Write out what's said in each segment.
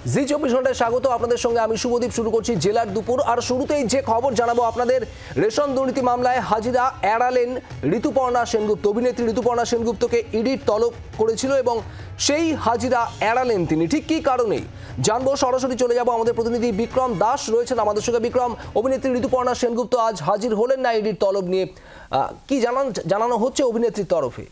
জি24 ঘন্টায় স্বাগত আপনাদের সঙ্গে আমি শুভদীপ। শুরু করছি জেলার দুপুর। আর শুরুতেই যে খবর জানাবো আপনাদের, রেশন দুর্নীতি মামলায় হাজিরা এড়ালেন ঋতুপর্ণা সেনগুপ্ত। অভিনেত্রী ঋতুপর্ণা সেনগুপ্তকে ইডির তলব করেছিল এবং সেই হাজিরা এড়ালেন তিনি। ঠিক কী কারণে জানবো, সরাসরি চলে যাব আমাদের প্রতিনিধি বিক্রম দাস রয়েছেন আমাদের সঙ্গে। বিক্রম, অভিনেত্রী ঋতুপর্ণা সেনগুপ্ত আজ হাজির হলেন না ইডির তলব নিয়ে, কি জানানো হচ্ছে অভিনেত্রীর তরফে?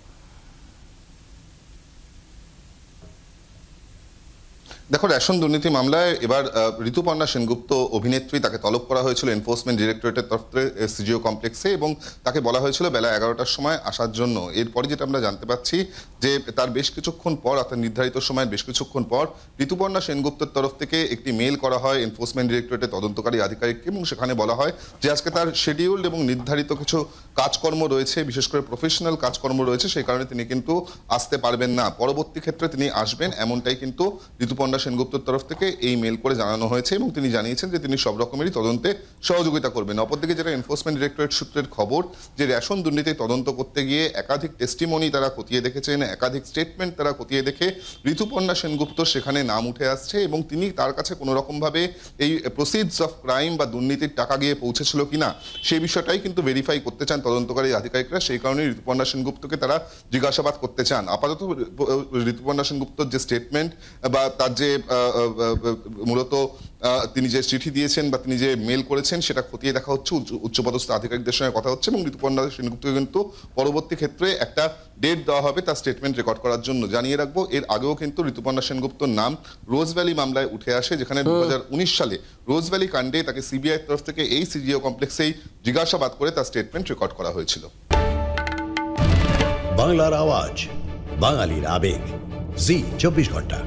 দেখো, রেশন দুর্নীতি মামলায় এবার ঋতুপর্ণা সেনগুপ্ত অভিনেত্রী, তাকে তলব করা হয়েছিল এনফোর্সমেন্ট ডিরেক্টরেটের তরফে সিজিও কমপ্লেক্সে, এবং তাকে বলা হয়েছিল বেলা 11টার সময় আসার জন্য। এরপরে যেটা আমরা জানতে পাচ্ছি যে তার বেশ কিছুক্ষণ পর, অর্থাৎ নির্ধারিত সময়ের বেশ কিছুক্ষণ পর ঋতুপর্ণা সেনগুপ্তের তরফ থেকে একটি মেল করা হয় এনফোর্সমেন্ট ডিরেক্টরেটের তদন্তকারী আধিকারিককে, এবং সেখানে বলা হয় যে আজকে তার শিডিউল্ড এবং নির্ধারিত কিছু কাজকর্ম রয়েছে, বিশেষ করে প্রফেশনাল কাজকর্ম রয়েছে, সেই কারণে তিনি কিন্তু আসতে পারবেন না। পরবর্তী ক্ষেত্রে তিনি আসবেন, এমনটাই কিন্তু ঋতুপর্ণা সেনগুপ্তের তরফ থেকে এই মেল করে জানানো হয়েছে, এবং তিনি জানিয়েছেন যে তিনি সব রকমেরই তদন্তে সহযোগিতা করবেন। অপরদিকে যেটা এনফোর্সমেন্ট ডিরেক্টরেট সূত্রের খবর, যে রেশন দুর্নীতি তদন্ত করতে গিয়ে একাধিক টেস্টিমনি তারা খতিয়ে দেখেছেন, একাধিক স্টেটমেন্ট তারা খতিয়ে দেখে ঋতুপর্ণা সেনগুপ্ত সেখানে নাম উঠে আসছে, এবং তিনি তার কাছে কোনো রকমভাবে এই প্রসিডস অফ ক্রাইম বা দুর্নীতির টাকা গিয়ে পৌঁছেছিল কিনা সেই বিষয়টাই কিন্তু ভেরিফাই করতে চান তদন্তকারী আধিকারিকরা। সেই কারণে ঋতুপর্ণা সেনগুপ্তকে তারা জিজ্ঞাসাবাদ করতে চান। আপাতত ঋতুপর্ণা সেনগুপ্তর যে স্টেটমেন্ট বা তার যে মূলত তিনি যে চিঠি দিয়েছেন বা তিনি যে মেল করেছেন সেটা খতিয়ে দেখা হচ্ছে, উচ্চপদস্থ আধিকারিকদের সঙ্গে কথা হচ্ছে, এবং ঋতুপর্ণা সেনগুপ্তকে কিন্তু পরবর্তী ক্ষেত্রে একটা ডেট দেওয়া হবে তার স্টেটমেন্ট রেকর্ড করার জন্য। জানিয়ে রাখবো, এর আগেও কিন্তু ঋতুপর্ণা সেনগুপ্তর নাম রোজভ্যালি মামলায় উঠে আসে, যেখানে 2019 সালে রোজভ্যালি কাণ্ডে তাকে সিবিআই তরফ থেকে এই সিজিও কমপ্লেক্সেই জিজ্ঞাসাবাদ করে তার স্টেটমেন্ট রেকর্ড করা হয়েছিল। বাংলার আওয়াজ, বাঙালির আবেগ, জি24 ঘন্টা।